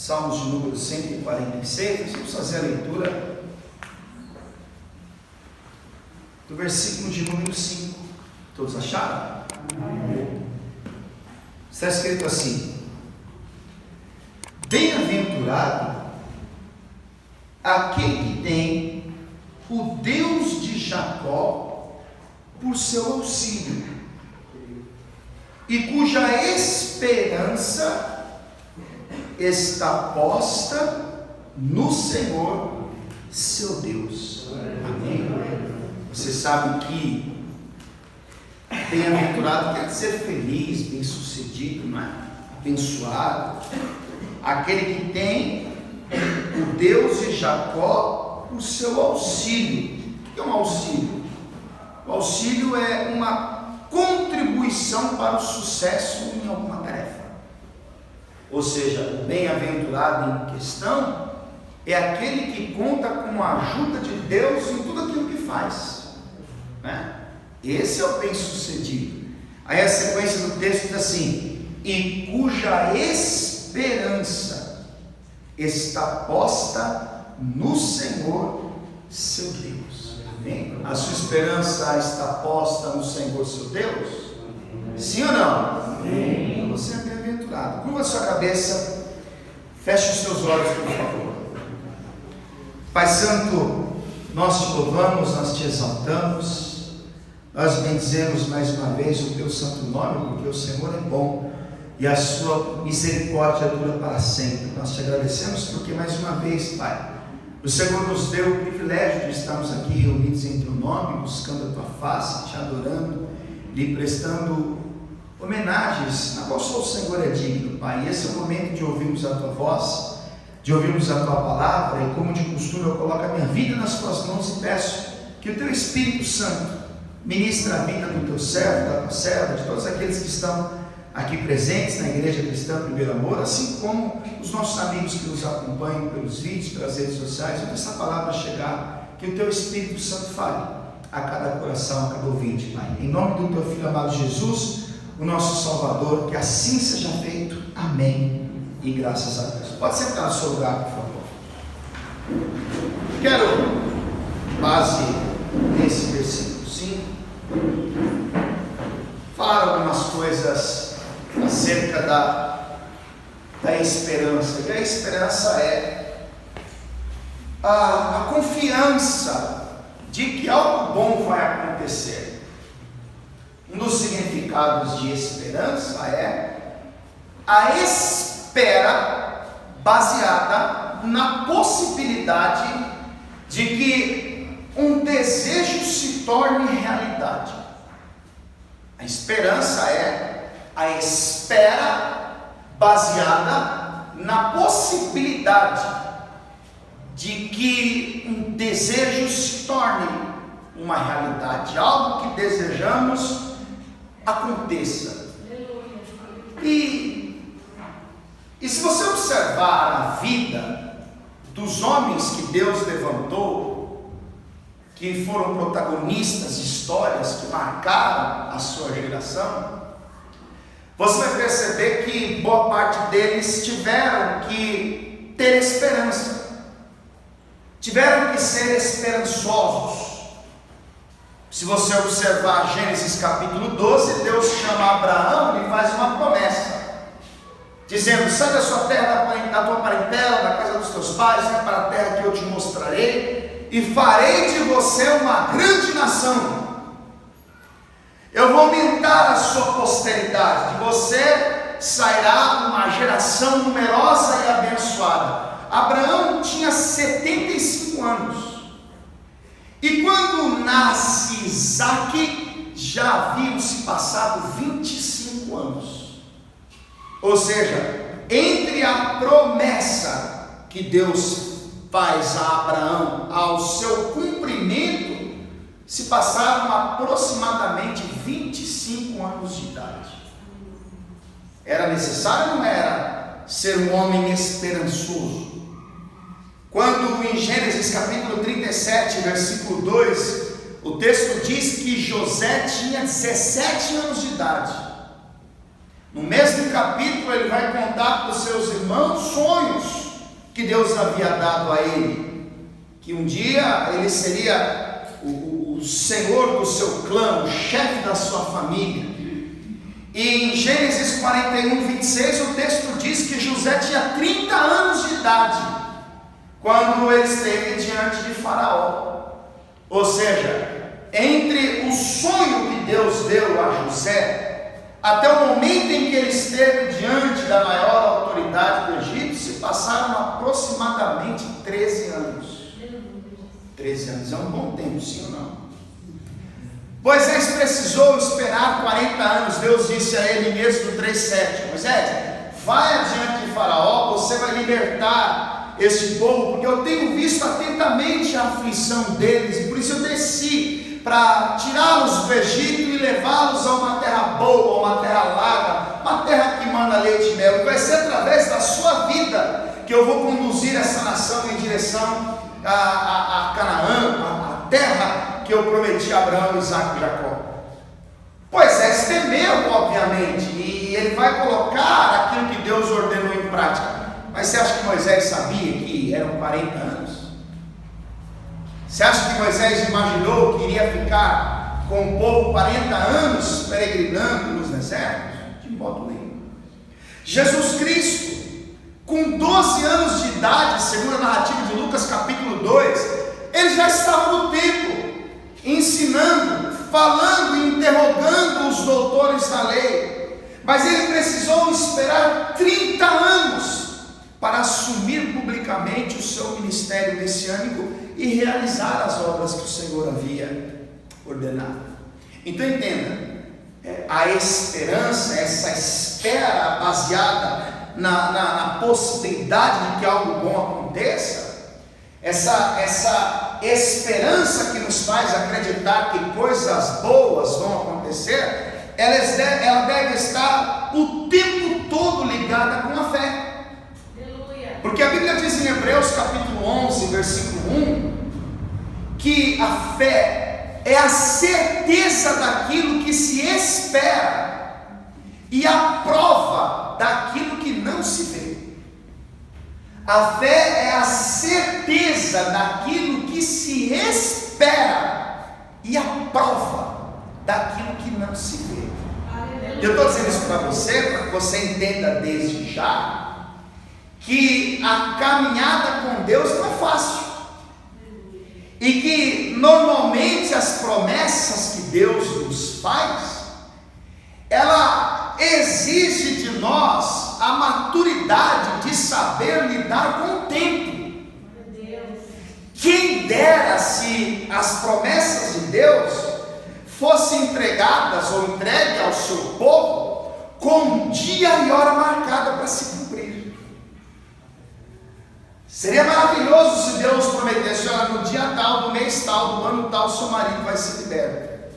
Salmos de número 146, vamos fazer a leitura do versículo de número 5. Todos acharam? Está escrito assim: bem-aventurado aquele que tem o Deus de Jacó por seu auxílio, e cuja esperança está posta no Senhor, seu Deus. Amém? Você sabe que bem-aventurado quer dizer feliz, bem-sucedido, não é? Abençoado. Aquele que tem o Deus de Jacó por seu auxílio. O que é um auxílio? O auxílio é uma contribuição para o sucesso em alguma tarefa. Ou seja, o bem-aventurado em questão é aquele que conta com a ajuda de Deus em tudo aquilo que faz, né? Esse é o bem-sucedido. Aí a sequência do texto diz assim: e cuja esperança está posta no Senhor, seu Deus. Amém? A sua esperança está posta no Senhor, seu Deus? Sim ou não? Amém. Então você é bem-aventurado. Curva a sua cabeça, feche os seus olhos, por favor. Pai Santo, nós te louvamos, nós te exaltamos, nós bendizemos mais uma vez o teu santo nome, porque o Senhor é bom e a sua misericórdia dura para sempre. Nós te agradecemos porque mais uma vez, Pai, o Senhor nos deu o privilégio de estarmos aqui reunidos em teu nome, buscando a tua face, te adorando, lhe prestando homenagens, na qual só o Senhor é digno, Pai. E esse é o momento de ouvirmos a tua voz, de ouvirmos a tua palavra, e como de costume eu coloco a minha vida nas tuas mãos e peço que o teu Espírito Santo ministre a vida do teu servo, da tua serva, de todos aqueles que estão aqui presentes na Igreja Cristã Primeiro Amor, assim como os nossos amigos que nos acompanham pelos vídeos, pelas redes sociais. Onde essa palavra chegar, que o teu Espírito Santo fale a cada coração, a cada ouvinte, Pai. Em nome do teu Filho amado Jesus, o nosso Salvador, que assim seja feito. Amém. E graças a Deus. Pode sentar no seu lugar, por favor. Quero, base nesse versículo 5, falar algumas coisas acerca da esperança. E a esperança é a confiança de que algo bom vai acontecer. Um dos significados de esperança é a espera baseada na possibilidade de que um desejo se torne realidade. A esperança é a espera baseada na possibilidade de que um desejo se torne uma realidade, algo que desejamos aconteça. E se você observar a vida dos homens que Deus levantou, que foram protagonistas de histórias que marcaram a sua geração, você vai perceber que boa parte deles tiveram que ter esperança, tiveram que ser esperançosos. Se você observar Gênesis capítulo 12, Deus chama Abraão e faz uma promessa, dizendo: sai da sua terra, da tua parentela, da casa dos teus pais, vai para a terra que eu te mostrarei, e farei de você uma grande nação. Eu vou aumentar a sua posteridade, de você sairá uma geração numerosa e abençoada. Abraão tinha 75 anos. E quando nasce Isaque, já haviam se passado 25 anos. Ou seja, entre a promessa que Deus faz a Abraão ao seu cumprimento, se passaram aproximadamente 25 anos de idade. Era necessário ou não era ser um homem esperançoso? Quando em Gênesis capítulo 37, versículo 2, o texto diz que José tinha 17 anos de idade. No mesmo capítulo, ele vai contar para os seus irmãos sonhos que Deus havia dado a ele, que um dia ele seria o senhor do seu clã, o chefe da sua família. E em Gênesis 41, 26, o texto diz que José tinha 30 anos de idade quando ele esteve diante de Faraó. Ou seja, entre o sonho que Deus deu a José até o momento em que ele esteve diante da maior autoridade do Egito, se passaram aproximadamente 13 anos. 13 anos é um bom tempo, sim ou não? Moisés precisou esperar 40 anos. Deus disse a ele mesmo no 3:7: Moisés, vai adiante de Faraó, você vai libertar este povo, porque eu tenho visto atentamente a aflição deles, e por isso eu desci para tirá-los do Egito e levá-los a uma terra boa, uma terra larga, uma terra que manda leite e mel. E vai ser através da sua vida que eu vou conduzir essa nação em direção a Canaã, a terra que eu prometi a Abraão, Isaque e Jacó. Moisés temeu, obviamente, e ele vai colocar aquilo que Deus ordenou em prática. Mas você acha que Moisés sabia que eram 40 anos? Você acha que Moisés imaginou que iria ficar com o povo 40 anos peregrinando nos desertos? De modo nenhum. Jesus Cristo, com 12 anos de idade, segundo a narrativa de Lucas capítulo 2, ele já estava no templo, ensinando, falando e interrogando os doutores da lei. Mas ele precisou esperar 30 anos para assumir publicamente o seu ministério messiânico e realizar as obras que o Senhor havia ordenado. Então entenda, a esperança, essa espera baseada na possibilidade de que algo bom aconteça, essa esperança que nos faz acreditar que coisas boas vão acontecer, ela deve estar o tempo todo ligada com a fé. Porque a Bíblia diz em Hebreus capítulo 11, versículo 1, que a fé é a certeza daquilo que se espera e a prova daquilo que não se vê. A fé é a certeza daquilo que se espera e a prova daquilo que não se vê. Eu estou dizendo isso para que você entenda desde já que a caminhada com Deus não é fácil, e que normalmente as promessas que Deus nos faz, ela exige de nós a maturidade de saber lidar com o tempo. Quem dera se as promessas de Deus fossem entregadas ou entregues ao seu povo com dia e hora marcada para se cumprir. Seria maravilhoso se Deus prometesse: olha, no dia tal, do mês tal, do ano tal, seu marido vai ser liberto.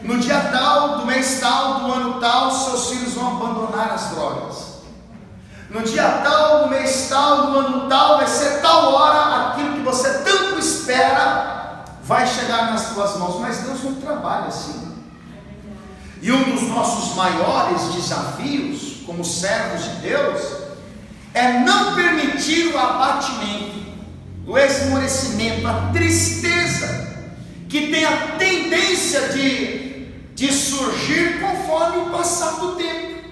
No dia tal, do mês tal, do ano tal, seus filhos vão abandonar as drogas. No dia tal, do mês tal, do ano tal, vai ser tal hora, aquilo que você tanto espera vai chegar nas tuas mãos. Mas Deus não trabalha assim. E um dos nossos maiores desafios como servos de Deus é não permitir o abatimento, o esmorecimento, a tristeza, que tem a tendência de surgir conforme o passar do tempo.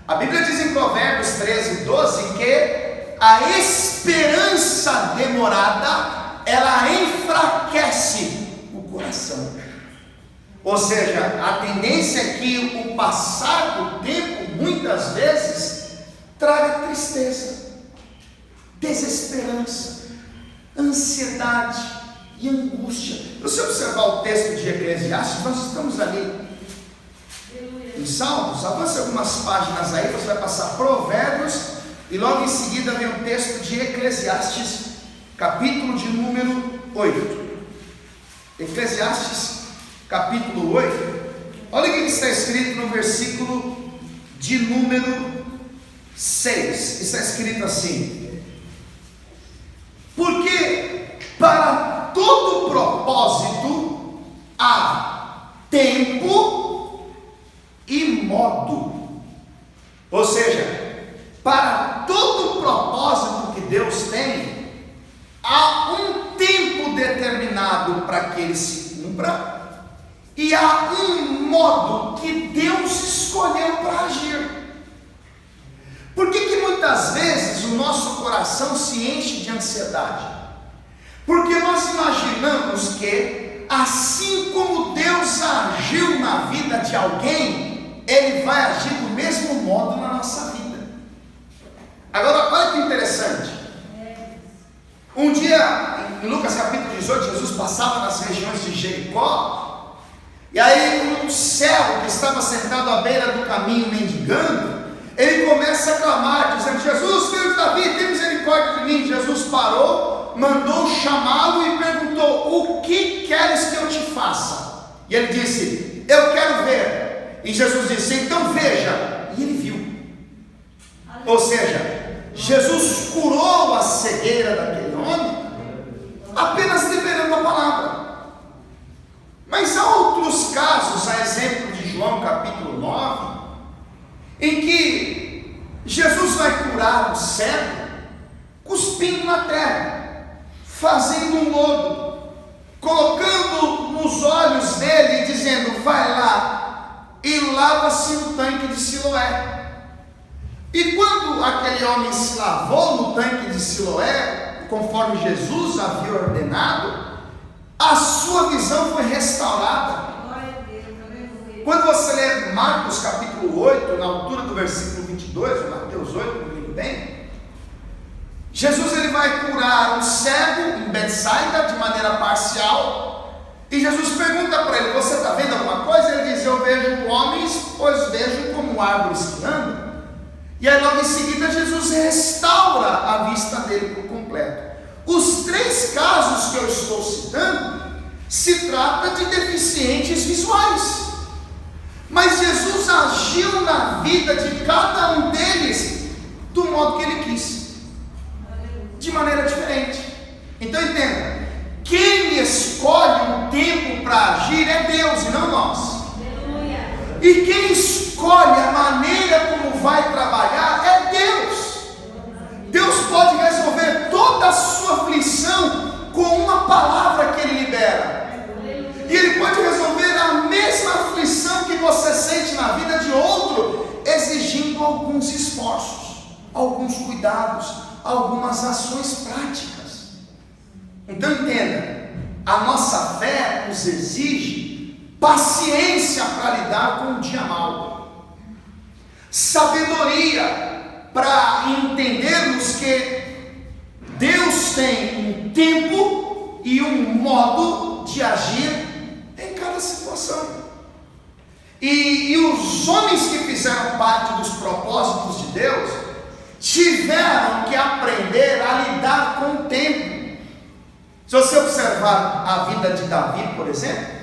A Bíblia diz em Provérbios 13, 12, que a esperança demorada, ela enfraquece o coração. Ou seja, a tendência é que o passar do tempo, muitas vezes, traga tristeza, desesperança, ansiedade e angústia. Se você observar o texto de Eclesiastes, nós estamos ali em Salmos. Avance algumas páginas aí, você vai passar Provérbios e logo em seguida vem o texto de Eclesiastes, capítulo de número 8. Eclesiastes capítulo 8. Olha o que está escrito no versículo de número 6, está escrito assim: porque para todo propósito há tempo e modo para que ele se cumpra, e há um modo que Deus escolheu para agir. Por que muitas vezes o nosso coração se enche de ansiedade? Porque nós imaginamos que, assim como Deus agiu na vida de alguém, Ele vai agir do mesmo modo na nossa vida. Agora, olha que interessante. Um dia, em Lucas capítulo 18, Jesus passava nas regiões de Jericó, e aí um cego que estava sentado à beira do caminho mendigando, ele começa a clamar, dizendo: Jesus, filho de Davi, tem misericórdia de mim. Jesus parou, mandou chamá-lo e perguntou: o que queres que eu te faça? E ele disse: eu quero ver. E Jesus disse: então veja. E ele viu. Ou seja, Jesus curou a cegueira daquele homem apenas liberando a palavra. Mas há outros casos, a exemplo de João capítulo 9, em que Jesus vai curar o cego cuspindo na terra, fazendo um lodo, colocando nos olhos dele e dizendo: vai lá e lava-se no tanque de Siloé. E quando aquele homem se lavou no tanque de Siloé, conforme Jesus havia ordenado, a sua visão foi restaurada. Quando você lê Marcos capítulo 8, na altura do versículo 22, ou Mateus 8, não lembro bem, Jesus ele vai curar um cego em Betsaida de maneira parcial, e Jesus pergunta para ele: você está vendo alguma coisa? Ele diz: eu vejo homens, pois vejo como árvores que andam. E aí logo em seguida Jesus restaura a vista dele por completo. Os três casos que eu estou citando se trata de deficientes visuais, mas Jesus agiu na vida de cada um deles do modo que ele quis, de maneira diferente. Então entenda, quem escolhe um tempo para agir é Deus e não nós. E quem escolhe a maneira como vai trabalhar é Deus. Deus pode resolver toda a sua aflição com uma palavra que Ele libera. E Ele pode resolver a mesma aflição que você sente na vida de outro, exigindo alguns esforços, alguns cuidados, algumas ações práticas. Então entenda, a nossa fé nos exige paciência para lidar com o dia mau, sabedoria para entendermos que Deus tem um tempo e um modo de agir em cada situação. E os homens que fizeram parte dos propósitos de Deus tiveram que aprender a lidar com o tempo. Se você observar a vida de Davi, por exemplo,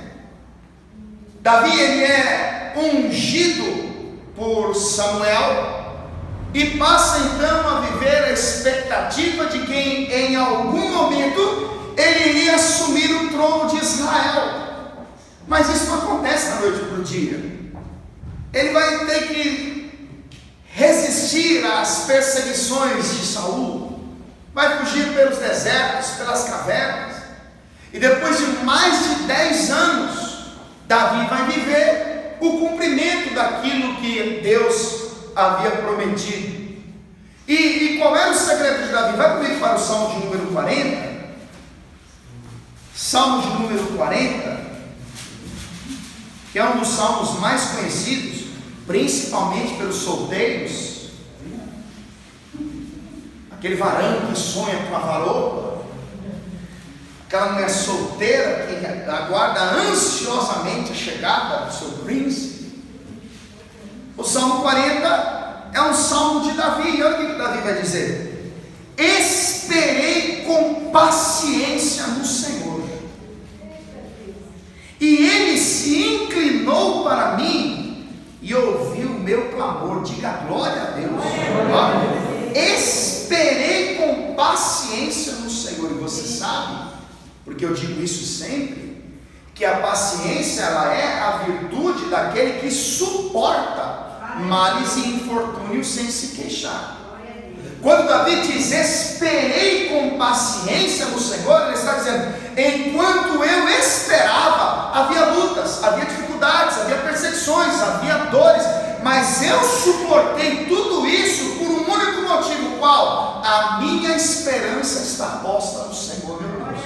Davi ele é ungido por Samuel e passa então a viver a expectativa de que em algum momento ele iria assumir o trono de Israel. Mas isso não acontece da noite para o dia. Ele vai ter que resistir às perseguições de Saul, vai fugir pelos desertos, pelas cavernas, e depois de mais de 10 anos Davi vai viver o cumprimento daquilo que Deus havia prometido. E qual era o segredo de Davi? Vai comigo para o Salmo de número 40. Salmo de número 40, que é um dos salmos mais conhecidos, principalmente pelos solteiros. Aquele varão que sonha com a varoa, aquela mulher solteira que aguarda ansiosamente a chegada do seu príncipe. O Salmo 40 é um salmo de Davi. Olha o que Davi vai dizer: esperei com paciência no Senhor, e Ele se inclinou para mim e ouviu o meu clamor. Diga glória a Deus. Esperei com paciência no Senhor. E você sabe, porque eu digo isso sempre, que a paciência ela é a virtude daquele que suporta males e infortúnios sem se queixar. Quando Davi diz: esperei com paciência no Senhor, ele está dizendo: enquanto eu esperava, havia lutas, havia dificuldades, havia perseguições, havia dores, mas eu suportei tudo isso por um único motivo: qual? A minha esperança está posta no Senhor, meu Deus.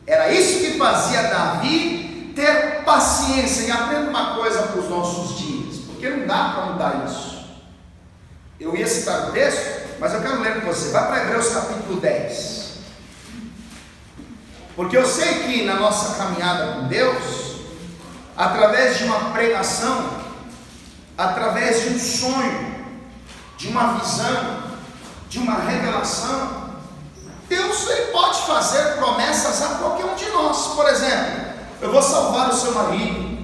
Era isso que fazia Davi ter paciência. E aprenda uma coisa para os nossos dias, porque não dá para mudar isso. Eu ia citar o texto, mas eu quero ler com você. Vai para Hebreus capítulo 10. Porque eu sei que na nossa caminhada com Deus, através de uma pregação, através de um sonho, de uma visão, de uma revelação, Deus ele pode fazer promessas a qualquer um de nós. Por exemplo, eu vou salvar o seu marido,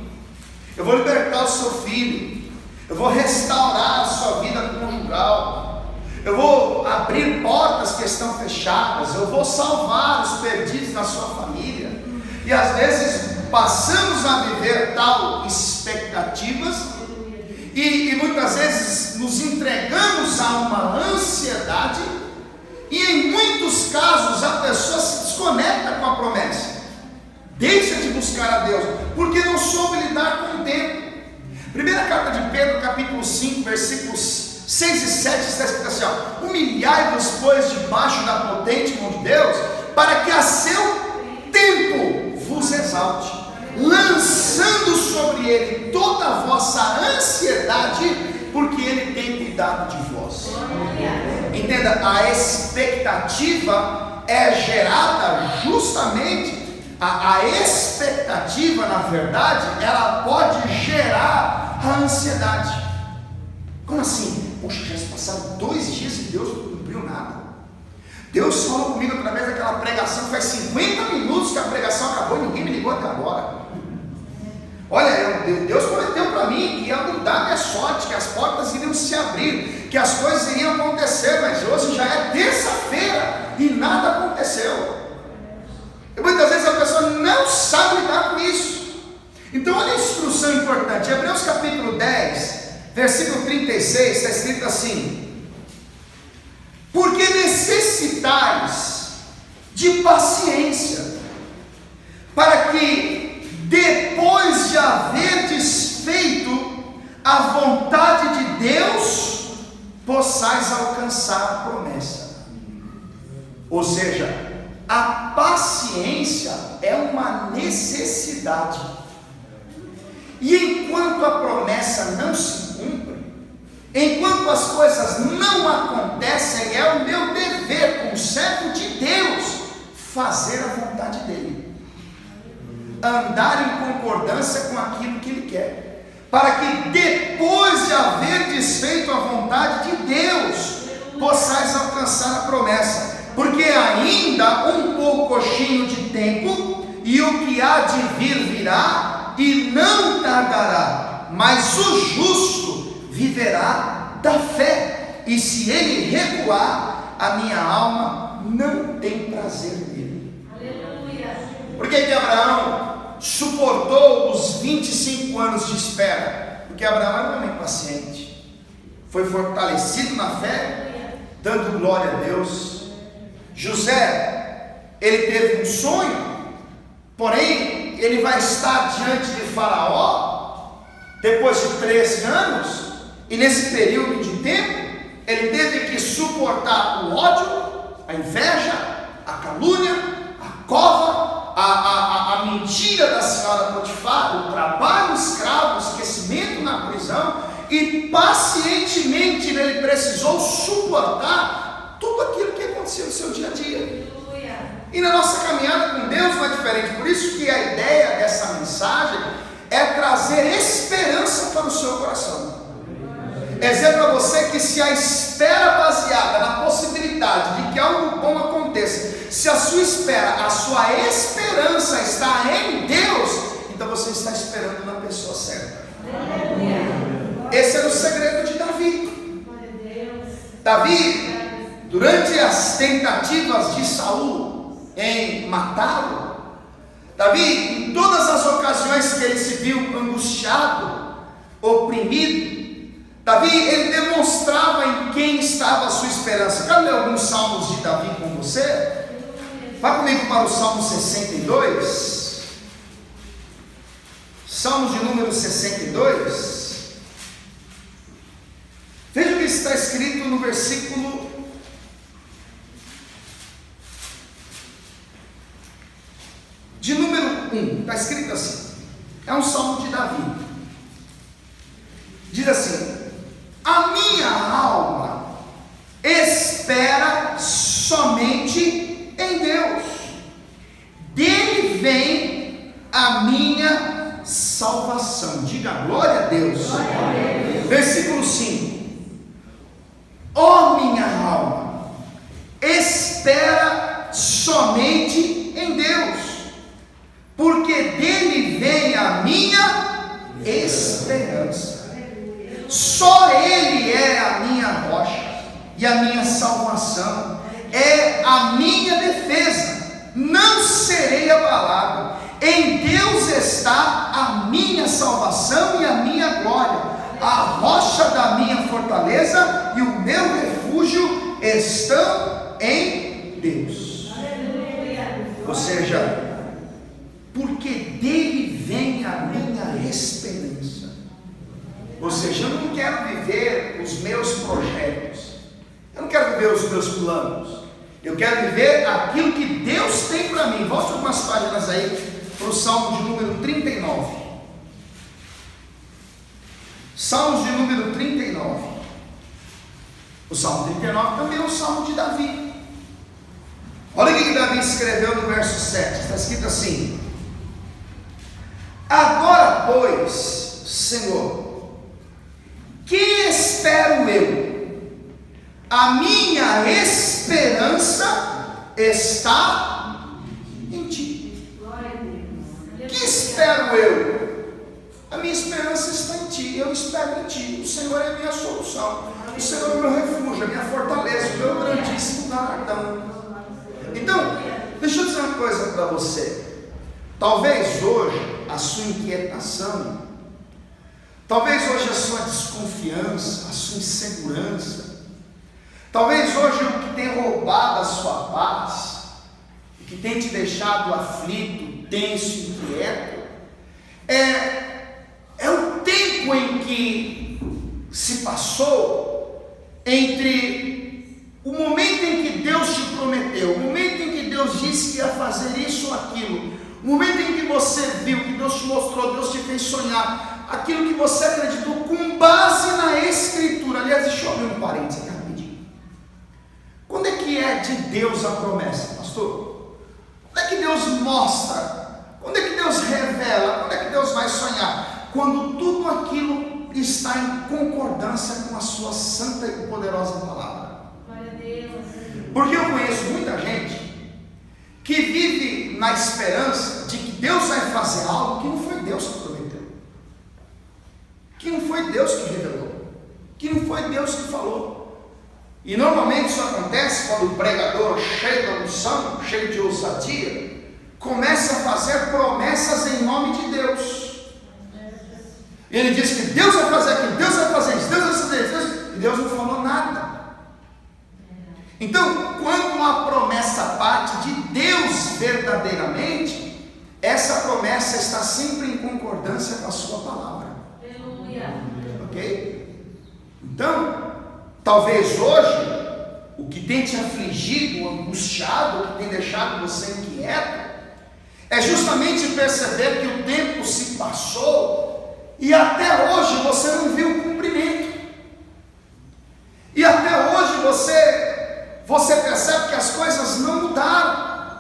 eu vou libertar o seu filho, eu vou restaurar a sua vida conjugal, eu vou abrir portas que estão fechadas, eu vou salvar os perdidos na sua família. E às vezes passamos a viver tal expectativas e muitas vezes nos entregamos a uma ansiedade, e em muitos casos a pessoa se desconecta com a promessa, deixa de buscar a Deus, porque não soube lidar com o tempo. Primeira carta de Pedro, capítulo 5, versículos 6 e 7, está escrito assim: humilhai-vos, pois, debaixo da potente mão de Deus, para que a seu tempo vos exalte, lançando sobre ele toda a vossa ansiedade, porque ele tem cuidado de vós. Entenda, a expectativa é gerada justamente, a expectativa, na verdade, ela pode gerar a ansiedade. Como assim? Poxa, já se passaram 2 dias e Deus não cumpriu nada. Deus falou comigo através daquela pregação, faz 50 minutos que a pregação acabou e ninguém me ligou até agora. Olha, Deus prometeu para mim que ia mudar minha sorte, que as portas iriam se abrir, que as coisas iriam acontecer, mas hoje já é terça-feira e nada aconteceu. E muitas vezes a pessoa não sabe lidar com isso. Então olha a instrução importante. Hebreus capítulo 10, versículo 36, está escrito assim: porque necessitais de paciência, para que depois de haverdes feito a vontade de Deus, possais alcançar a promessa. Ou seja, a paciência é uma necessidade. E enquanto a promessa não se cumpre, enquanto as coisas não acontecem, é o meu dever como servo de Deus fazer a vontade dele, andar em concordância com aquilo que ele quer, para que depois de haver desfeito a vontade de Deus, possais alcançar a promessa. Porque ainda um poucochinho de tempo, e o que há de vir virá, e não tardará, mas o justo viverá da fé, e se ele recuar, a minha alma não tem prazer nele. Aleluia. Por que Abraão suportou os 25 anos de espera? Porque Abraão era um homem paciente, foi fortalecido na fé, dando glória a Deus. José, ele teve um sonho, porém ele vai estar diante de Faraó depois de 13 anos, e nesse período de tempo ele teve que suportar o ódio, a inveja, a calúnia, a cova, a mentira da senhora Potifar, o trabalho escravo, o esquecimento na prisão, e pacientemente ele precisou suportar tudo aquilo que aconteceu no seu dia a dia. E na nossa caminhada com Deus não é diferente. Por isso que a ideia dessa mensagem é trazer esperança para o seu coração. É dizer para você que se a espera baseada na possibilidade de que algo bom aconteça, se a sua espera, a sua esperança está em Deus, então você está esperando na pessoa certa. Esse era o segredo de Davi. Davi, durante as tentativas de Saul em matá-lo, Davi, em todas as ocasiões que ele se viu angustiado, oprimido, Davi, ele demonstrava em quem estava a sua esperança. Quero ler alguns salmos de Davi com você. Vá comigo para o Salmo 62. Salmos de número 62. Veja o que está escrito no versículo de número 1. Está escrito assim. É um salmo de Davi. Diz assim: a minha alma espera somente em Deus, dele vem a minha salvação. Diga glória a Deus. Glória a Deus. Versículo 5: ó minha alma, espera somente em Deus, porque dele vem a minha esperança. Só Ele é a minha rocha e a minha salvação, é a minha defesa, não serei abalado. Em Deus está a minha salvação e a minha glória, a rocha da minha fortaleza e o meu refúgio estão em Deus. Ou seja, porque dele vem a minha esperança. Ou seja, eu não quero viver os meus projetos, eu não quero viver os meus planos, eu quero viver aquilo que Deus tem para mim. Volte algumas páginas aí para o Salmo de número 39. Salmos de número 39. O Salmo 39 também é um salmo de Davi. Olha o que Davi escreveu no verso 7. Está escrito assim: agora, pois, Senhor, que espero eu? A minha esperança está em ti. Que espero eu? A minha esperança está em ti. Eu espero em ti. O Senhor é a minha solução. O Senhor é o meu refúgio, a minha fortaleza, o meu grandíssimo galardão. Então, deixa eu dizer uma coisa para você. Talvez hoje a sua inquietação, talvez hoje a sua desconfiança, a sua insegurança, talvez hoje o que tem roubado a sua paz, o que tem te deixado aflito, tenso, inquieto, é o tempo em que se passou entre o momento em que Deus te prometeu, o momento em que Deus disse que ia fazer isso ou aquilo, o momento em que você viu, que Deus te mostrou, Deus te fez sonhar, aquilo que você acreditou com base na Escritura. Aliás, deixa eu abrir um parênteses aqui rapidinho. Quando é que é de Deus a promessa, pastor? Quando é que Deus mostra? Quando é que Deus revela? Quando é que Deus vai sonhar? Quando tudo aquilo está em concordância com a sua santa e poderosa palavra. Glória a Deus. Porque eu conheço muita gente que vive na esperança de que Deus vai fazer algo que não foi Deus que prometeu, que não foi Deus que revelou, que não foi Deus que falou. E normalmente isso acontece quando o pregador, cheio da unção, cheio de ousadia, começa a fazer promessas em nome de Deus. Ele diz que Deus vai fazer aquilo, Deus vai fazer isso, Deus vai fazer isso, e Deus não falou nada. Então, quando uma promessa parte de Deus verdadeiramente, essa promessa está sempre em concordância com a sua palavra. Aleluia. Ok? Então, talvez hoje, o que tem te afligido, angustiado, o que tem deixado você inquieto, é justamente perceber que o tempo se passou e até hoje você não viu o cumprimento. E até hoje você percebe que as coisas não mudaram.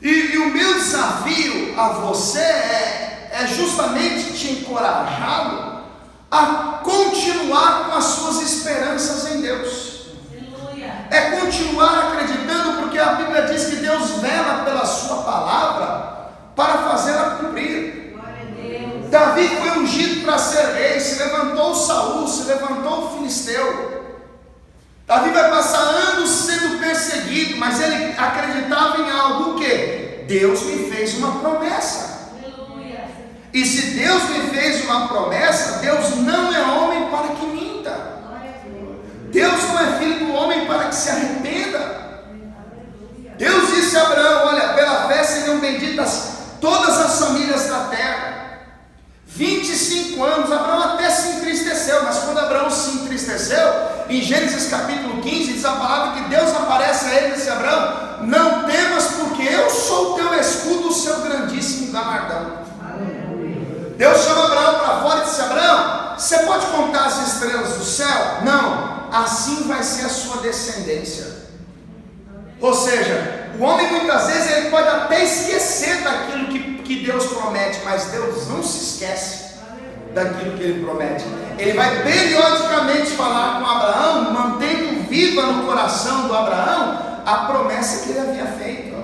E o meu desafio a você é justamente te encorajá-lo a continuar com as suas esperanças em Deus. Aleluia. É continuar acreditando, porque a Bíblia diz que Deus vela pela sua palavra para fazê-la cumprir. Glória a Deus. Davi foi ungido para ser rei, se levantou Saul, se levantou o filisteu. Davi vai passar anos sendo perseguido, mas ele acreditava em algo. O quê? Deus me fez uma promessa. Aleluia. E se Deus me fez uma promessa, Deus não é homem para que minta. Deus não é filho do homem para que se arrependa. Deus disse a Abraão: olha, pela fé seriam benditas todas as famílias da terra. 25 anos, Abraão até se entristeceu, mas quando Abraão se entristeceu, em Gênesis capítulo 15, diz a palavra que Deus aparece a ele e disse: Abraão, não temas, porque eu sou o teu escudo, o seu grandíssimo galardão. Deus chama Abraão para fora e disse: Abraão, você pode contar as estrelas do céu? Não, assim vai ser a sua descendência. Ou seja, o homem muitas vezes ele pode até esquecer daquilo que Deus promete, mas Deus não se esquece daquilo que Ele promete. Ele vai periodicamente falar com Abraão, mantendo viva no coração do Abraão a promessa que ele havia feito.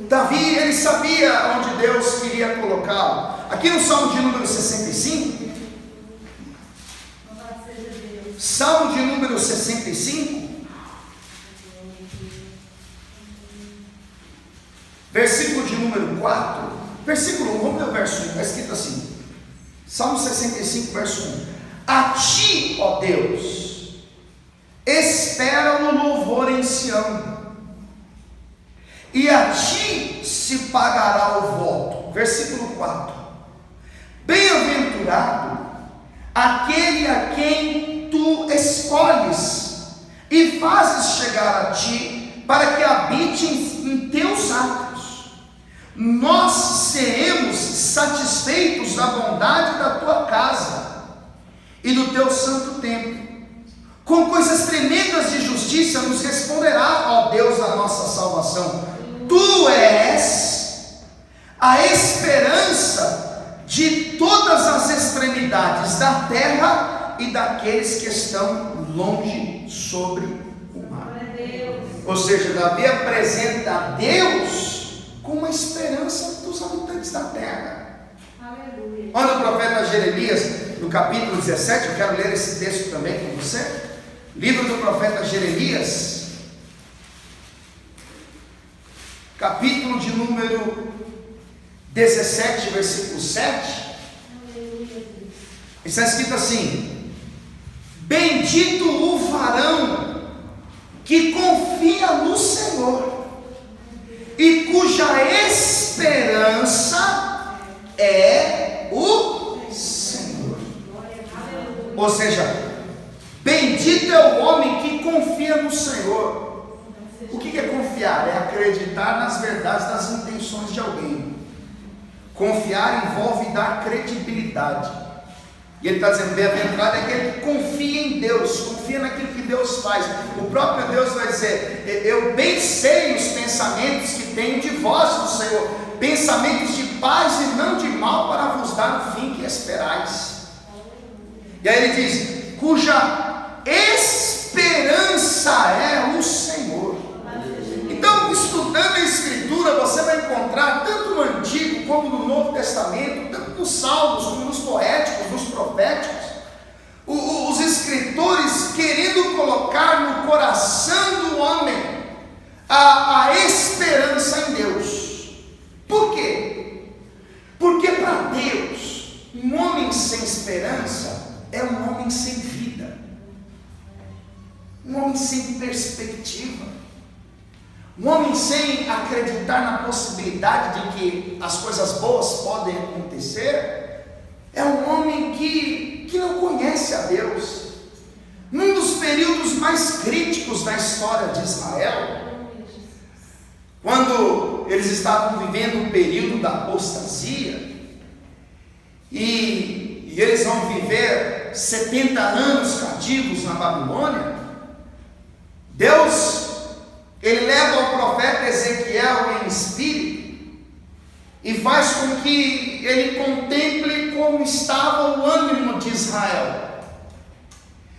Davi, ele sabia onde Deus queria colocá-lo. Aqui no Salmo de número 65, Salmo de número 65, versículo de número 4, versículo 1, vamos ler o verso 1, está escrito assim, Salmo 65, verso 1: a ti, ó Deus, espera no louvor em Sião, e a ti se pagará o voto. Versículo 4: bem-aventurado aquele a quem tu escolhes e fazes chegar a ti, para que habite em teus atos. Nós seremos satisfeitos da bondade da tua casa e do teu santo templo. Com coisas tremendas de justiça nos responderá, ó Deus da nossa salvação. Tu és a esperança de todas as extremidades da terra e daqueles que estão longe sobre o mar. Ou seja, Davi apresenta a Deus como a esperança dos habitantes da terra. Aleluia. Olha o profeta Jeremias, no capítulo 17, eu quero ler esse texto também com você. Livro do profeta Jeremias, capítulo de número 17, versículo 7. Está escrito assim: bendito o varão que confia no Senhor e cuja esperança é o Senhor. Ou seja, bendito é o homem que confia no Senhor. O que é confiar? É acreditar nas verdades das intenções de alguém. Confiar envolve dar credibilidade. E ele está dizendo: bem-aventurado é aquele que confia em Deus, confia naquilo que Deus faz. O próprio Deus vai dizer: eu bem sei os pensamentos que tenho de vós, do Senhor, pensamentos de paz e não de mal, para vos dar o fim que esperais. E aí ele diz: cuja esperança é o Senhor. Então, estudando a Escritura, você vai encontrar, tanto no Antigo como no Novo Testamento, tanto nos Salmos como nos poéticos, nos proféticos, os escritores querendo colocar no coração do homem a esperança em Deus. Por quê? Porque para Deus, um homem sem esperança é um homem sem vida, um homem sem perspectiva. Um homem sem acreditar na possibilidade de que as coisas boas podem acontecer é um homem que não conhece a Deus. Num dos períodos mais críticos da história de Israel, quando eles estavam vivendo o período da apostasia, e eles vão viver 70 anos cativos na Babilônia, Deus, ele leva o profeta Ezequiel em espírito e faz com que ele contemple como estava o ânimo de Israel.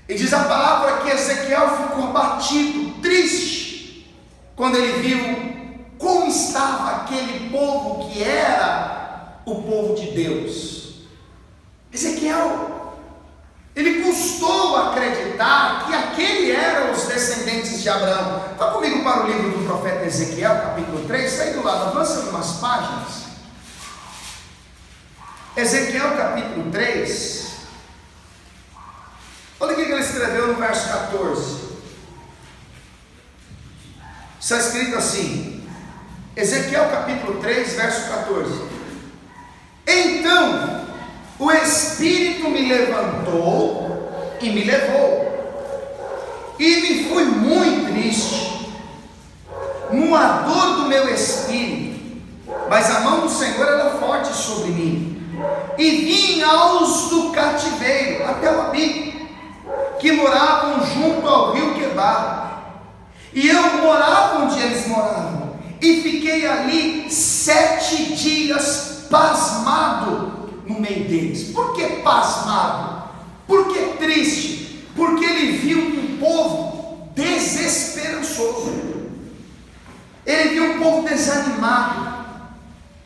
E diz a palavra que Ezequiel ficou abatido, triste, quando ele viu como estava aquele povo que era o povo de Deus. Ezequiel, ele custou acreditar que aquele eram os descendentes de Abraão. Vá comigo para o livro do profeta Ezequiel, capítulo 3, sai do lado, avança umas páginas. Ezequiel capítulo 3, 14. Está escrito assim, Ezequiel capítulo 3, verso 14. Então o Espírito me levantou e me levou, e me fui muito triste, no ardor do meu espírito, mas a mão do Senhor era forte sobre mim, e vim aos do cativeiro, até o Abibe, que moravam junto ao rio Quebar, e eu morava onde eles moravam, e fiquei ali 7 dias pasmado no meio deles. Por que pasmado? Por que triste? Porque ele viu um povo desesperançoso, ele viu um povo desanimado,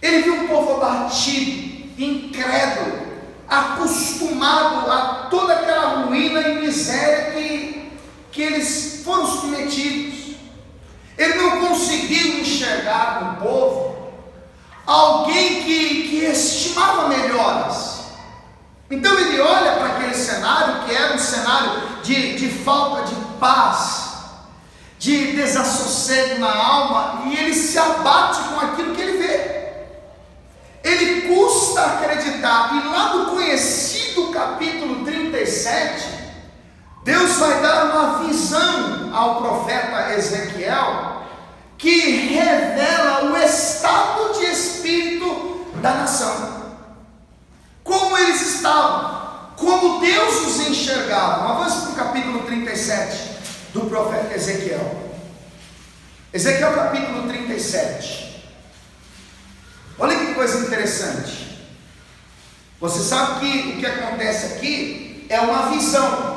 ele viu um povo abatido, incrédulo, acostumado a toda aquela ruína e miséria que eles foram submetidos. Ele não conseguiu enxergar no povo alguém que estimava melhoras. Então ele olha para aquele cenário, que era um cenário de falta de paz, de desassossego na alma, e ele se abate com aquilo que ele vê. Ele custa acreditar, e lá no conhecido capítulo 37, Deus vai dar uma visão ao profeta Ezequiel, que revela o estado de espírito da nação, como eles estavam, como Deus os enxergava. Avance para o capítulo 37 do profeta Ezequiel. Ezequiel capítulo 37. Olha que coisa interessante. Você sabe que o que acontece aqui é uma visão,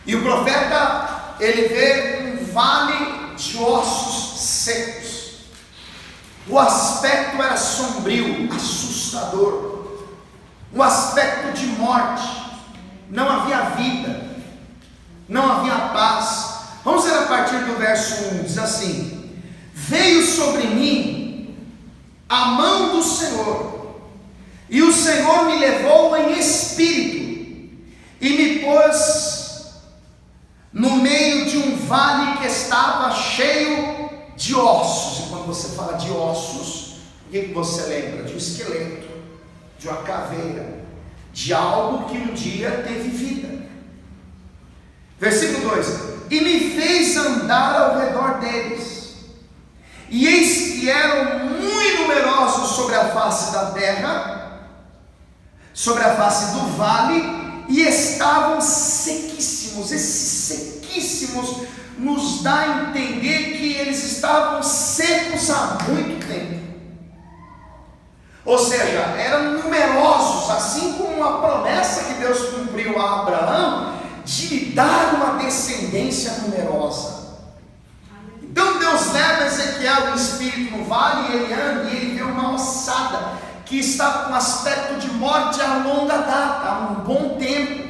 e o profeta, ele vê um vale de ossos secos. O aspecto era sombrio, assustador, um aspecto de morte. Não havia vida, não havia paz. Vamos ler a partir do verso 1, diz assim: veio sobre mim a mão do Senhor, e o Senhor me levou em espírito, e me pôs no meio de um vale que estava cheio de ossos. E quando você fala de ossos, o que você lembra? De um esqueleto, de uma caveira, de algo que um dia teve vida. Versículo 2: e me fez andar ao redor deles, e eis que eram muito numerosos sobre a face da terra, sobre a face do vale, e estavam sequíssimos. Esses sequíssimos nos dá a entender que eles estavam secos há muito tempo. Ou seja, eram numerosos, assim como uma promessa que Deus cumpriu a Abraão, de dar uma descendência numerosa. Então Deus leva Ezequiel em espírito no vale, e ele anda e ele vê uma ossada que está com aspecto de morte a longa data, há um bom tempo.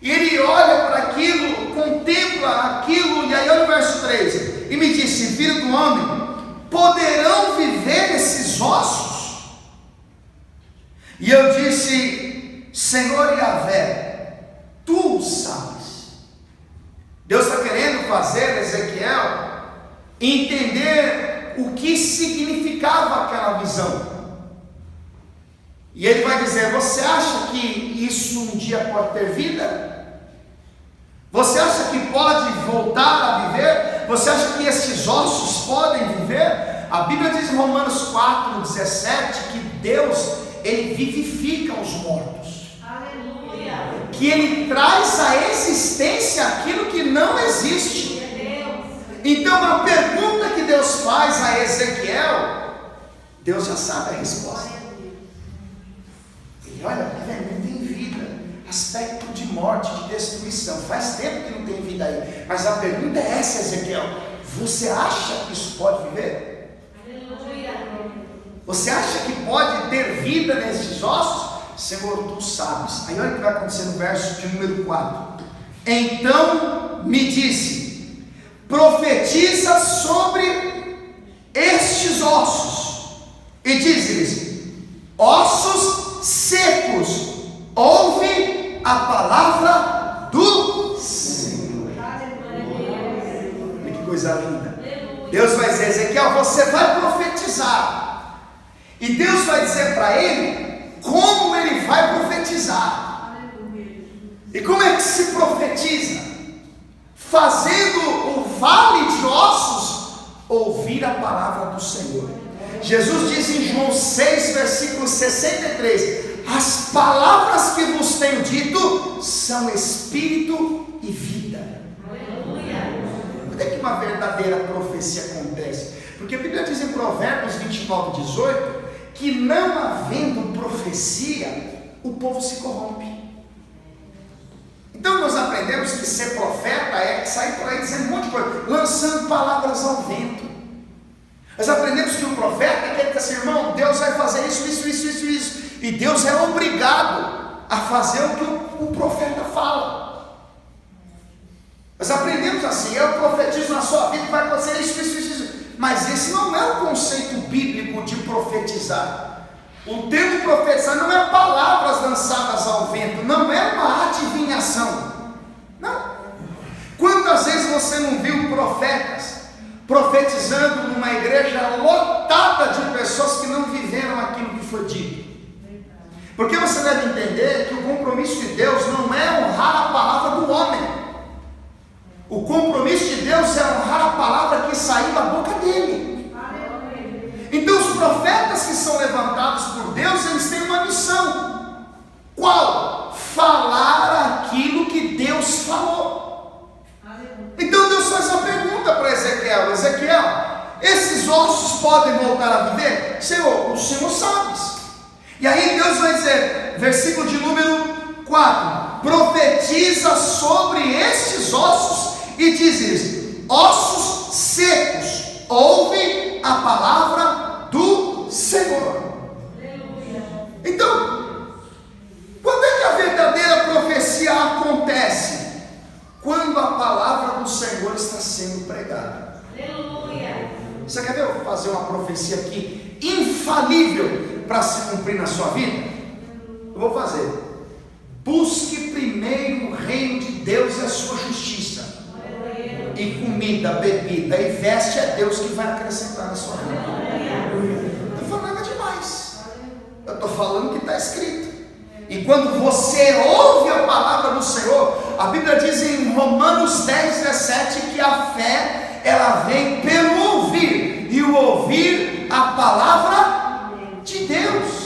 E ele olha para aquilo, contempla aquilo, e aí olha o verso 3: e me disse: filho do homem, poderão viver esses ossos? E eu disse: Senhor Yahvé, tu sabes. Deus está querendo fazer Ezequiel entender o que significava aquela visão. E ele vai dizer: você acha que isso um dia pode ter vida? Você acha que pode voltar a viver? Você acha que esses ossos podem viver? A Bíblia diz em Romanos 4:17 que Deus, ele vivifica os mortos. Aleluia. Que ele traz à existência aquilo que não existe. Então a pergunta que Deus faz a Ezequiel, Deus já sabe a resposta. Ele olha, não tem vida, aspecto de morte, de destruição, faz tempo que não tem vida aí. Mas a pergunta é essa, Ezequiel: você acha que isso pode viver? Aleluia. Você acha que pode ter vida nesses ossos? Senhor, tu sabes. Aí olha o que vai acontecer no verso de número 4: então me disse: profetiza sobre estes ossos, e diz-lhes: ossos secos, ouve a palavra do E Deus vai dizer para ele como ele vai profetizar. E como é que se profetiza? Fazendo o vale de ossos ouvir a palavra do Senhor. Jesus diz em João 6, versículo 63: as palavras que vos tenho dito são espírito e vida. Quando é que uma verdadeira profecia acontece? Porque a Bíblia diz em Provérbios 29, 18 que não havendo profecia, o povo se corrompe. Então nós aprendemos que ser profeta é sair por aí dizendo um monte de coisa, lançando palavras ao vento. Nós aprendemos que o profeta quer dizer assim: irmão, Deus vai fazer isso, e Deus é obrigado a fazer o que o profeta fala. Nós aprendemos assim: eu profetizo na sua vida que vai acontecer isso. Mas esse não é o conceito bíblico de profetizar. O termo profetizar não é palavras lançadas ao vento, não é uma adivinhação. Não. Quantas vezes você não viu profetas profetizando numa igreja lotada de pessoas que não viveram aquilo que foi dito? Porque você deve entender que o compromisso de Deus não é honrar a palavra do homem. O compromisso de Deus é honrar a palavra que saiu da boca dele. Então os profetas que são levantados por Deus, eles têm uma missão. Qual? Falar aquilo que Deus falou. Então Deus faz uma pergunta para Ezequiel: Ezequiel, esses ossos podem voltar a viver? Senhor, o Senhor sabe. E aí Deus vai dizer, versículo de número 4: profetiza sobre estes ossos e diz: ossos secos, ouve a palavra do Senhor. Então, quando é que a verdadeira profecia acontece? Quando a palavra do Senhor está sendo pregada. Você quer ver eu fazer uma profecia aqui infalível para se cumprir na sua vida? Eu vou fazer. Busque primeiro o reino de Deus e a sua justiça, e comida, bebida e veste é Deus que vai acrescentar na sua vida. Não estou falando nada demais, eu estou falando o que está escrito. E quando você ouve a palavra do Senhor, a Bíblia diz em Romanos 10, 17 que a fé, ela vem pelo ouvir, e o ouvir a palavra de Deus.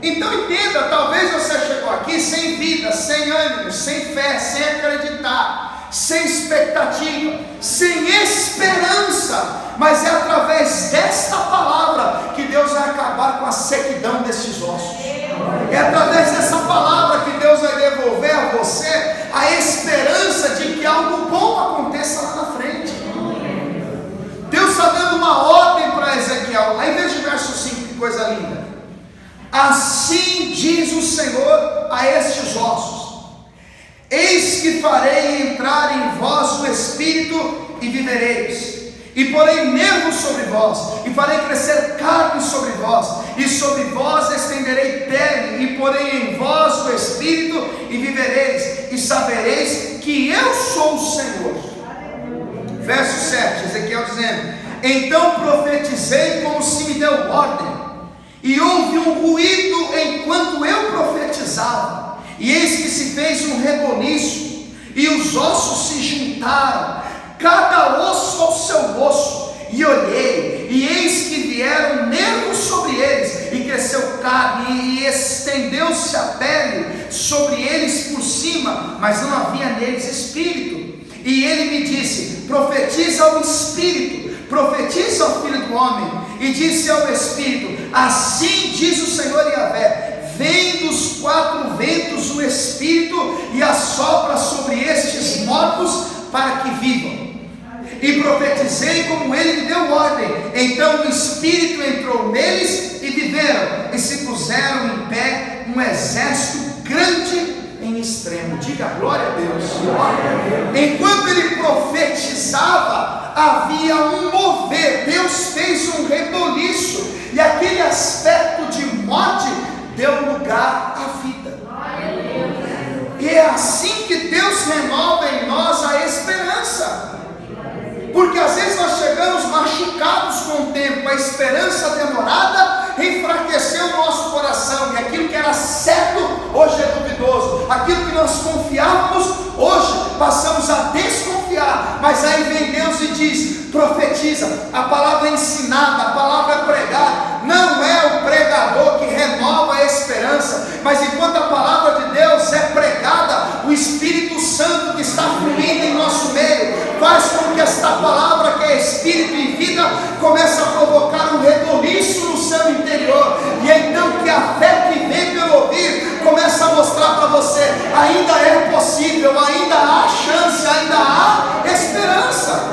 Então entenda, talvez você chegou aqui sem vida, sem ânimo, sem fé, sem acreditar, sem expectativa, sem esperança, mas é através desta palavra que Deus vai acabar com a sequidão destes ossos. É através dessa palavra que Deus vai devolver a você a esperança de que algo bom aconteça lá na frente. Deus está dando uma ordem para Ezequiel, aí veja o verso 5, que coisa linda. Assim diz o Senhor a estes ossos: eis que farei entrar em vós o Espírito e vivereis, e porei nervos sobre vós, e farei crescer carne sobre vós, e sobre vós estenderei pele, e porei em vós o Espírito e vivereis, e sabereis que eu sou o Senhor. Verso 7, Ezequiel dizendo: então profetizei como se me deu ordem, e houve um ruído enquanto eu profetizava, e eis que se fez um reboliço, e os ossos se juntaram, cada osso ao seu osso, e olhei, e eis que vieram nervos sobre eles, e cresceu carne, e estendeu-se a pele sobre eles por cima, mas não havia neles espírito. E ele me disse: profetiza ao Espírito, profetiza ao Filho do Homem, e disse ao Espírito: assim diz o Senhor Yahvé, vem dos quatro ventos o Espírito e assopra sobre estes mortos para que vivam. E profetizei como ele me deu ordem. Então o Espírito entrou neles e viveram, e se puseram em pé um exército grande em extremo. Diga glória a Deus. Enquanto ele profetizava, havia um mover. Deus fez um reboliço, e aquele aspecto de morte deu lugar à vida. E é assim que Deus renova em nós a esperança. Porque às vezes nós chegamos machucados com o tempo. A esperança demorada hoje é duvidoso. Aquilo que nós confiávamos, hoje passamos a desconfiar. Mas aí vem Deus e diz: profetiza, a palavra é ensinada, a palavra é pregada. Não é o pregador que renova a esperança, mas enquanto a palavra de Deus é pregada, o Espírito Santo que está fluindo em nosso meio faz com que esta palavra, que é Espírito e vida, comece a provocar um reboliço no seu interior, e então que a fé que vem pelo ouvir começa a mostrar para você: ainda é possível, ainda há chance, ainda há esperança,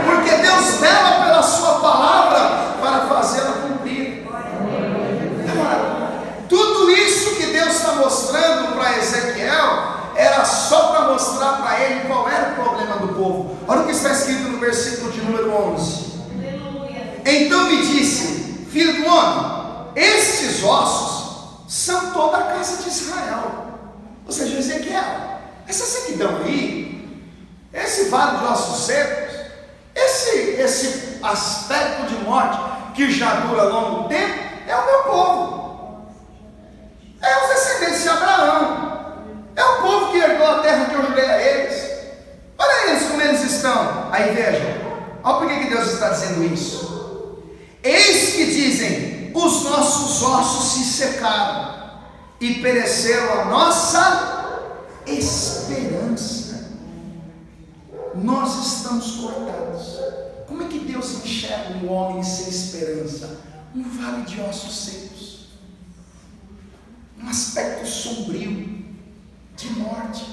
porque Deus vela pela sua palavra para fazê-la cumprir. Agora, tudo isso que Deus está mostrando para Ezequiel era só para mostrar para ele qual era o problema do povo. Olha o que está escrito no versículo de número 11. Então me disse: filho do homem, estes ossos são toda a casa de Israel. Ou seja, Ezequiel, essa sequidão aí, esse vale de ossos secos, esse aspecto de morte que já dura longo tempo, é o meu povo, é os descendentes de Abraão, é o povo que herdou a terra que eu jurei a eles. Olha eles como eles estão. Aí veja, olha por que Deus está dizendo isso. Eis que dizem: os nossos ossos se secaram e pereceu a nossa esperança. Nós estamos cortados. Como é que Deus enxerga um homem sem esperança? Um vale de ossos secos, um aspecto sombrio de morte.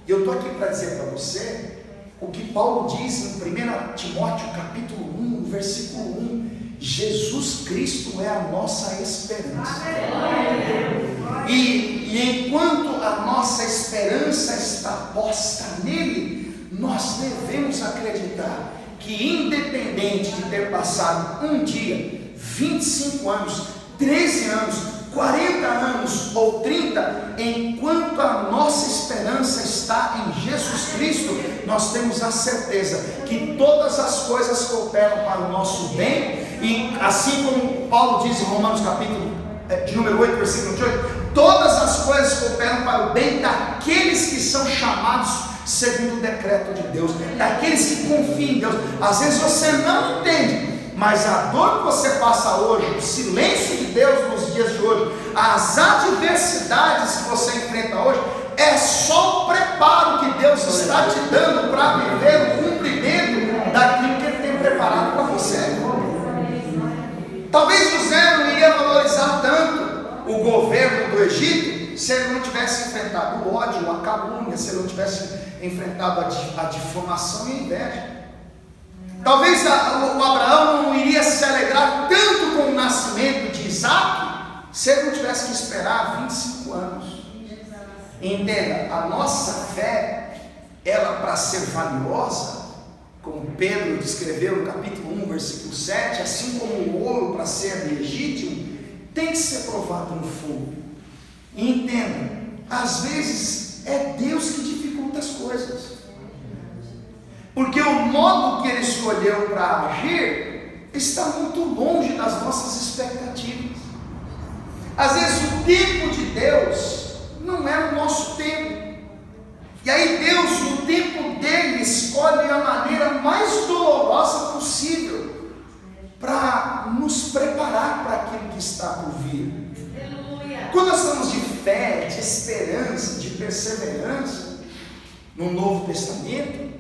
E eu estou aqui para dizer para você o que Paulo diz em 1 Timóteo capítulo 1, versículo 1: Jesus Cristo é a nossa esperança. E enquanto a nossa esperança está posta nele, nós devemos acreditar que, independente de ter passado um dia, 25 anos, 13 anos, 40 anos ou 30, enquanto a nossa esperança está em Jesus Cristo, nós temos a certeza que todas as coisas cooperam para o nosso bem, e assim como Paulo diz em Romanos capítulo de número 8, versículo 28, todas as coisas cooperam para o bem daqueles que são chamados segundo o decreto de Deus, daqueles que confiam em Deus. Às vezes você não entende, mas a dor que você passa hoje, o silêncio de Deus nos dias de hoje, as adversidades que você enfrenta hoje, é só o preparo que Deus está te dando para viver o cumprimento daquilo que Ele tem preparado para você. Talvez José não iria valorizar tanto o governo do Egito se ele não tivesse enfrentado o ódio, a calúnia, se ele não tivesse enfrentado a difamação e a inveja. Talvez o Abraão não iria se alegrar tanto com o nascimento de Isaac se ele não tivesse que esperar 25 anos. Entenda, a nossa fé, ela, para ser valiosa, como Pedro descreveu no capítulo 1, versículo 7, assim como o ouro, para ser legítimo, tem que ser provado no fogo. E entenda, às vezes é Deus que dificulta as coisas, porque o modo que Ele escolheu para agir está muito longe das nossas expectativas. Às vezes o tempo de Deus não é o nosso tempo, e aí Deus, no tempo dele, escolhe a maneira mais dolorosa possível para nos preparar para aquilo que está por vir. Quando nós falamos de fé, de esperança, de perseverança no Novo Testamento,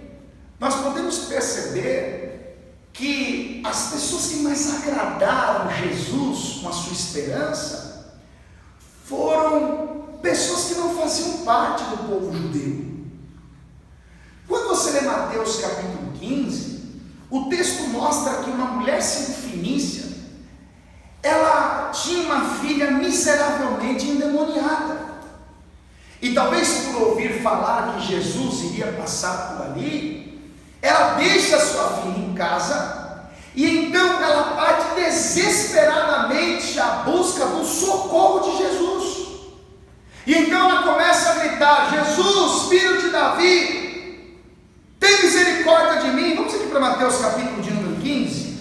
nós podemos perceber que as pessoas que mais agradaram Jesus com a sua esperança foram pessoas que não faziam parte do povo judeu. Quando você lê Mateus capítulo 15, o texto mostra que uma mulher sirofenícia, ela tinha uma filha miseravelmente endemoniada, e talvez por ouvir falar que Jesus iria passar por ali, ela deixa sua filha em casa, e então ela parte desesperadamente à busca do socorro de Jesus. E então ela começa a gritar: Jesus, filho de Davi, tem misericórdia de mim. Vamos aqui para Mateus capítulo de número 15.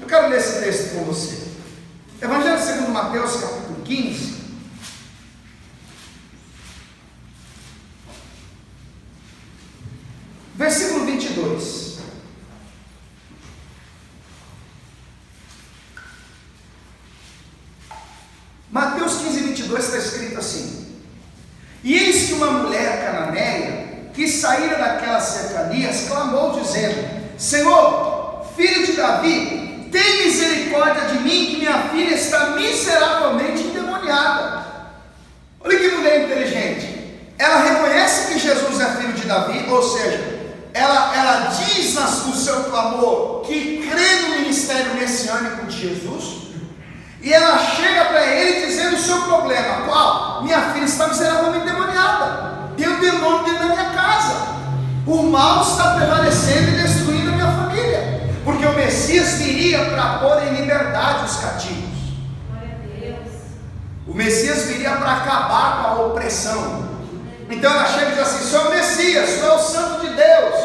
Eu quero ler esse texto com você. Evangelho segundo Mateus capítulo 15, escrito assim: e eis que uma mulher cananeia, que saíra daquelas cercanias, clamou dizendo: Senhor, filho de Davi, tem misericórdia de mim, que minha filha está miseravelmente endemoniada. Olha que mulher inteligente. Ela reconhece que Jesus é filho de Davi, ou seja, ela diz no seu clamor que crê no ministério messiânico de Jesus, e ela chega para ele dizendo o seu problema. Qual? Minha filha está miseravelmente endemoniada, tem um demônio dentro da minha casa, o mal está prevalecendo e destruindo a minha família, porque o Messias viria para pôr em liberdade os cativos. O Messias viria para acabar com a opressão. Então ela chega e diz assim: Senhor Messias, Senhor é o Santo de Deus,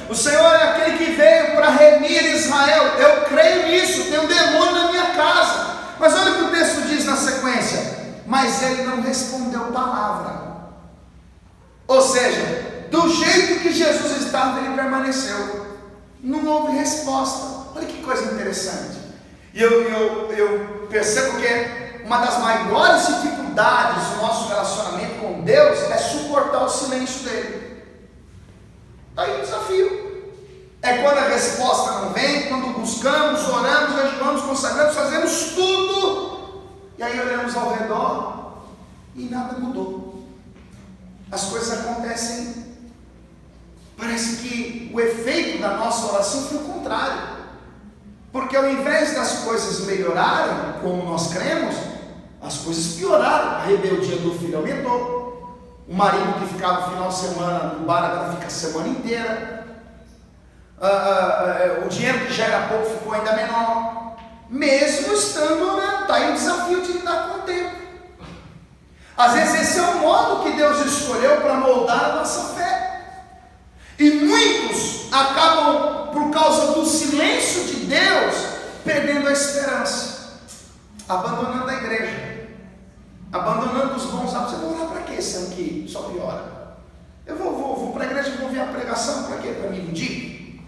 o Senhor é aquele que veio para remir Israel, eu creio nisso, tem um demônio na minha casa. Mas olha o que o texto diz na sequência: mas ele não respondeu palavra. Ou seja, do jeito que Jesus estava, ele permaneceu, não houve resposta. Olha que coisa interessante. E eu percebo que uma das maiores dificuldades do nosso relacionamento com Deus é suportar o silêncio dele. Está aí o desafio. É quando a resposta não vem, quando buscamos, oramos, jejuamos, consagramos, fazemos tudo, e aí olhamos ao redor e nada mudou. As coisas acontecem, parece que o efeito da nossa oração foi o contrário. Porque ao invés das coisas melhorarem, como nós cremos, as coisas pioraram. A rebeldia do filho aumentou. O marido que ficava no final de semana no bar agora fica a semana inteira. O dinheiro que já era pouco ficou ainda menor. Mesmo estando orando, está aí o desafio de lidar com o tempo. Às vezes esse é o modo que Deus escolheu para moldar a nossa fé. E muitos acabam, por causa do silêncio de Deus, perdendo a esperança, abandonando a igreja, abandonando os bons hábitos. Eu vou orar para quê, sendo que só piora? Eu vou para a igreja, vou ouvir a pregação, para quê? Para me iludir?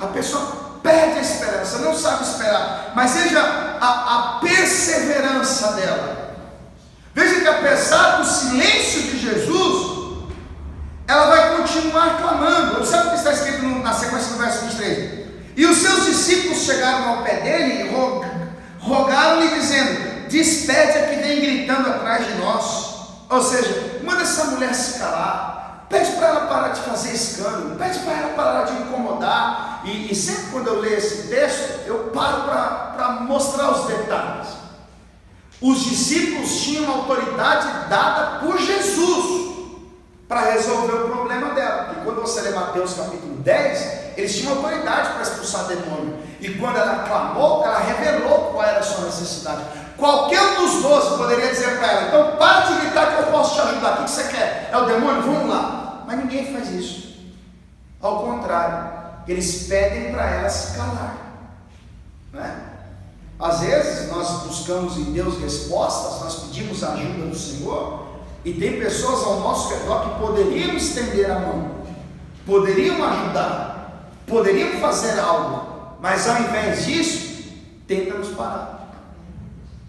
A pessoa perde a esperança, não sabe esperar. Mas veja a perseverança dela. Veja que apesar do silêncio de Jesus, ela vai continuar clamando. Observe o que está escrito na sequência do verso 23. E os seus discípulos chegaram ao pé dele e rogaram-lhe dizendo: despede a que vem gritando atrás de nós. Ou seja, manda essa mulher se calar, pede para ela parar de fazer escândalo, pede para ela parar de incomodar. E sempre quando eu leio esse texto, eu paro para mostrar os detalhes. Os discípulos tinham autoridade dada por Jesus para resolver o problema dela. Porque quando você lê Mateus capítulo 10, eles tinham autoridade para expulsar demônio. E quando ela clamou, ela revelou qual era a sua necessidade. Qualquer um dos 12 poderia dizer para ela: então para de gritar que eu posso te ajudar. O que você quer? É o demônio? Vamos lá. Mas ninguém faz isso. Ao contrário, eles pedem para ela se calar, né? Às vezes nós buscamos em Deus respostas, nós pedimos a ajuda do Senhor, e tem pessoas ao nosso redor que poderiam estender a mão, poderiam ajudar, poderiam fazer algo, mas ao invés disso, tenta nos parar,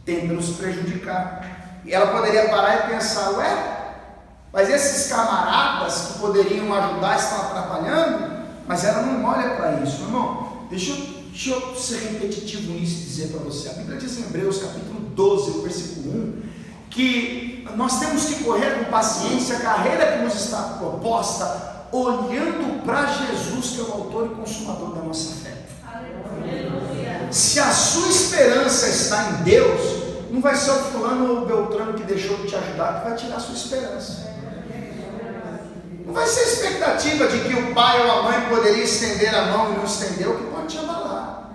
tenta nos prejudicar. E ela poderia parar e pensar: ué, mas esses camaradas que poderiam ajudar estão atrapalhando. Mas ela não olha para isso, irmão. Deixa eu ser repetitivo nisso e dizer para você. A Bíblia diz em Hebreus capítulo 12, versículo 1, que nós temos que correr com paciência a carreira que nos está proposta, olhando para Jesus, que é o autor e consumador da nossa fé. Aleluia. Se a sua esperança está em Deus, não vai ser o fulano ou o beltrano que deixou de te ajudar que vai tirar a sua esperança. Não vai ser a expectativa de que o pai ou a mãe poderia estender a mão e não estendeu que pode te abalar.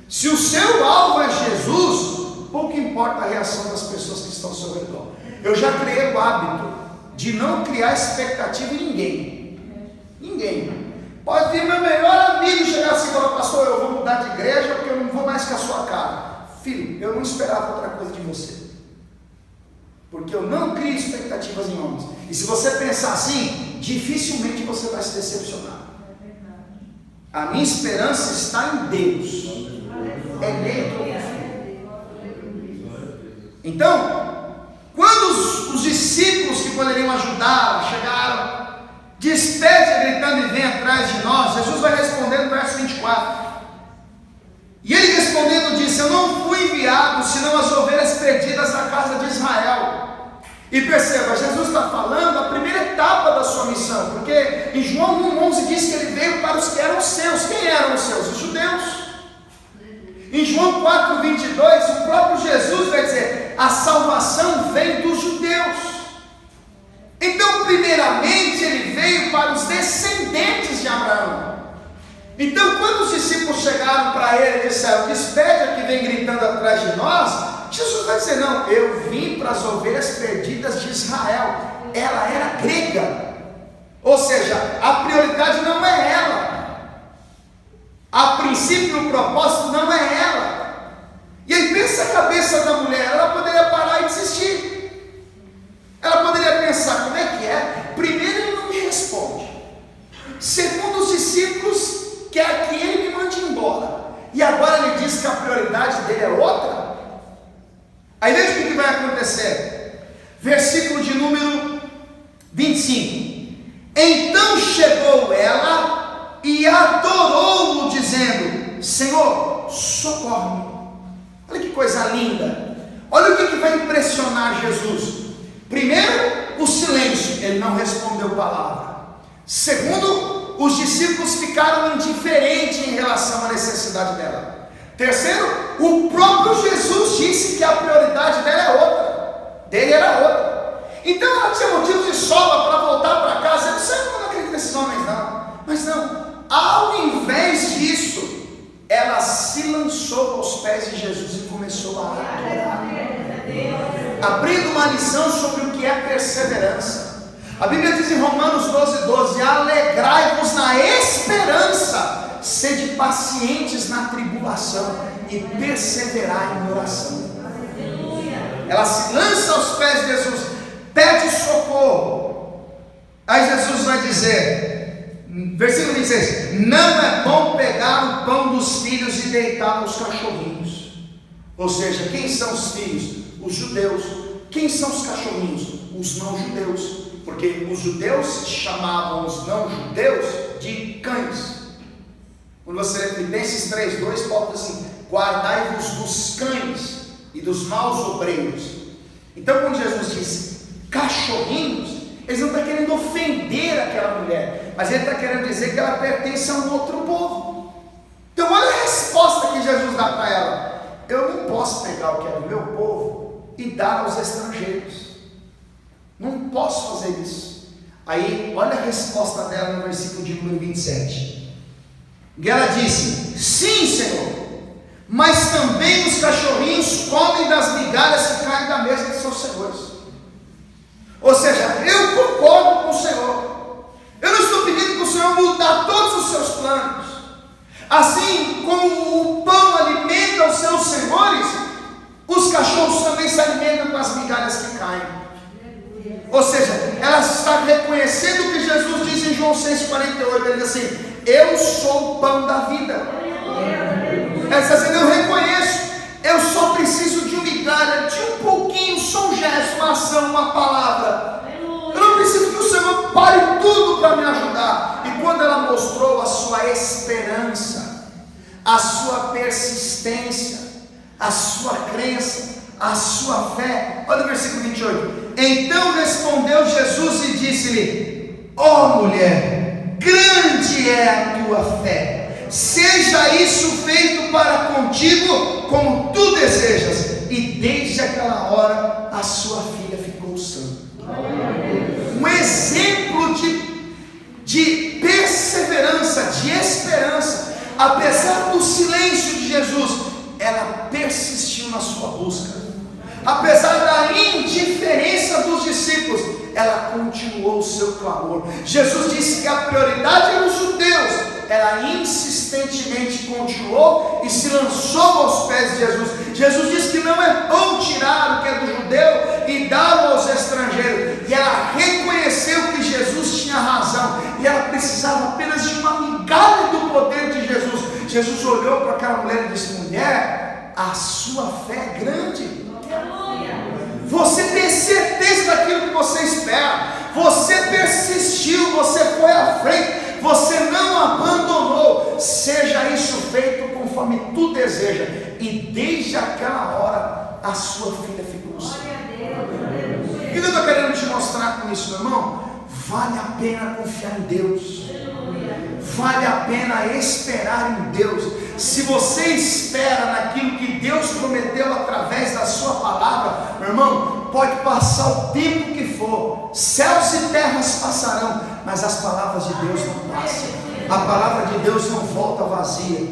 Se o seu alvo é Jesus, pouco importa a reação das pessoas que estão ao seu redor. Eu já criei o hábito de não criar expectativa em ninguém. Pode vir meu melhor amigo chegar assim e falar: pastor, eu vou mudar de igreja porque eu não vou mais com a sua cara. Filho, eu não esperava outra coisa de você, porque eu não crio expectativas em homens. E se você pensar assim, dificilmente você vai se decepcionar. A minha esperança está em Deus. É nele que eu confio. Então, quando poderiam ajudá-la chegaram. Despede, gritando, e vem atrás de nós. Jesus vai responder no verso 24. E ele respondendo disse: eu não fui enviado senão as ovelhas perdidas da casa de Israel. E perceba, Jesus está falando a primeira etapa da sua missão, porque em João 1,11 diz que ele veio para os que eram seus. Quem eram os seus? Os judeus. Em João 4,22, o próprio Jesus vai dizer: a salvação vem dos judeus. Então, primeiramente, ele veio para os descendentes de Abraão. Então, quando os discípulos chegaram para ele e disseram: despede a que vem gritando atrás de nós, Jesus vai dizer: não, eu vim para as ovelhas perdidas de Israel. Ela era grega, ou seja, a prioridade não é ela, a princípio o propósito não é ela. E aí pensa a cabeça da mulher, ela poderia parar e desistir. Ela poderia pensar: como é que é? Primeiro, ele não me responde. Segundo, os discípulos quer que ele me mande embora, e agora ele diz que a prioridade dele é outra. Aí veja o que vai acontecer, versículo de número 25. Então chegou ela e adorou-o, dizendo: Senhor, socorre-me. Olha que coisa linda. Olha o que vai impressionar Jesus. Primeiro, o silêncio, ele não respondeu palavra. Segundo, os discípulos ficaram indiferentes em relação à necessidade dela. Terceiro, o próprio Jesus disse que a prioridade dela é outra, dele era outra. Então ela tinha motivos de sobra para voltar para casa. Eu não acredito nesses homens não. Mas não, ao invés disso, ela se lançou aos pés de Jesus e começou a adorar, abrindo uma lição sobre o que é perseverança. A Bíblia diz em Romanos 12:12: alegrai-vos na esperança, sede pacientes na tribulação e perseverai em oração. Ela se lança aos pés de Jesus, pede socorro. Aí Jesus vai dizer, versículo 26: não é bom pegar o pão dos filhos e deitar nos cachorrinhos. Ou seja, quem são os filhos? Os judeus. Quem são os cachorrinhos? Os não judeus. Porque os judeus chamavam os não judeus de cães. Quando você lê Filipenses 3:2, Paulo diz assim: guardai-vos dos cães e dos maus obreiros. Então, quando Jesus diz cachorrinhos, ele não está querendo ofender aquela mulher, mas ele está querendo dizer que ela pertence a um outro povo. Então, olha a resposta que Jesus dá para ela: eu não posso pegar o que é do meu povo e dar aos estrangeiros. Não posso fazer isso. Aí, olha a resposta dela no versículo de número 27. E ela disse: sim, Senhor, mas também os cachorrinhos comem das migalhas que caem da mesa de seus senhores. Ou seja, eu concordo com o Senhor. Eu não estou pedindo que o Senhor mude todos os seus planos. Assim como o pão alimenta os seus senhores, os cachorros também se alimentam com as migalhas que caem. Ou seja, ela está reconhecendo o que Jesus diz em João 6,48. Ele diz assim: eu sou o pão da vida. Ela está dizendo: eu reconheço, eu só preciso de uma migalha, de um pouquinho, só um gesto, uma ação, uma palavra. Eu não preciso que o Senhor pare tudo para me ajudar. E quando ela mostrou a sua esperança, a sua persistência, a sua crença, a sua fé, olha o versículo 28. Então respondeu Jesus e disse-lhe: ó mulher, grande é a tua fé, seja isso feito para contigo como tu desejas. E desde aquela hora a sua filha ficou sã. Um exemplo de perseverança, de esperança. Apesar do silêncio de Jesus, ela persistiu na sua busca. Apesar da indiferença dos discípulos, ela continuou o seu clamor. Jesus disse que a prioridade era os judeus. Ela insistentemente continuou e se lançou aos pés de Jesus. Jesus disse que não é bom tirar o que é do judeu e dar aos estrangeiros. E ela reconheceu que Jesus tinha razão, e ela precisava apenas de uma migalha do poder de Jesus. Jesus olhou para aquela mulher e disse: mulher, a sua fé é grande. Você tem certeza aquilo que você espera, você persistiu, você foi à frente, você não abandonou. Seja isso feito conforme tu deseja. E desde aquela hora a sua filha ficou sana. O que eu estou querendo te mostrar com isso, meu irmão? Vale a pena confiar em Deus, vale a pena esperar em Deus. Se você espera naquilo que Deus prometeu através da sua palavra, meu irmão, pode passar o tempo que for, céus e terras passarão, mas as palavras de Deus não passam. A palavra de Deus não volta vazia.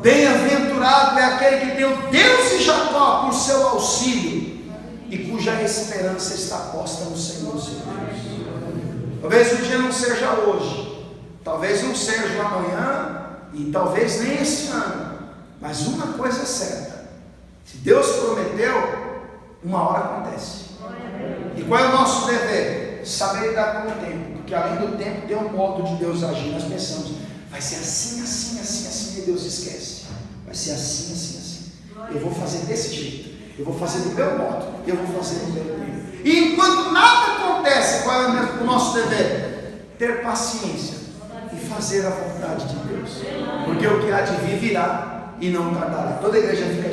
Bem-aventurado é aquele que tem o Deus de Jacó por seu auxílio e cuja esperança está posta no Senhor seu Deus. Talvez o dia não seja hoje, talvez não seja amanhã, e talvez nem este ano, mas uma coisa é certa: se Deus prometeu, uma hora acontece. E qual é o nosso dever? Saber lidar com o tempo, porque além do tempo tem um modo de Deus agir. Nós pensamos, vai ser assim, assim, assim, assim, e Deus esquece. Vai ser assim, assim, assim. Eu vou fazer desse jeito, eu vou fazer do meu modo, eu vou fazer do meu tempo. E enquanto nada acontece, qual é o nosso dever? Ter paciência e fazer a vontade de Deus, porque o que há de vir virá e não tardará. Toda a igreja fica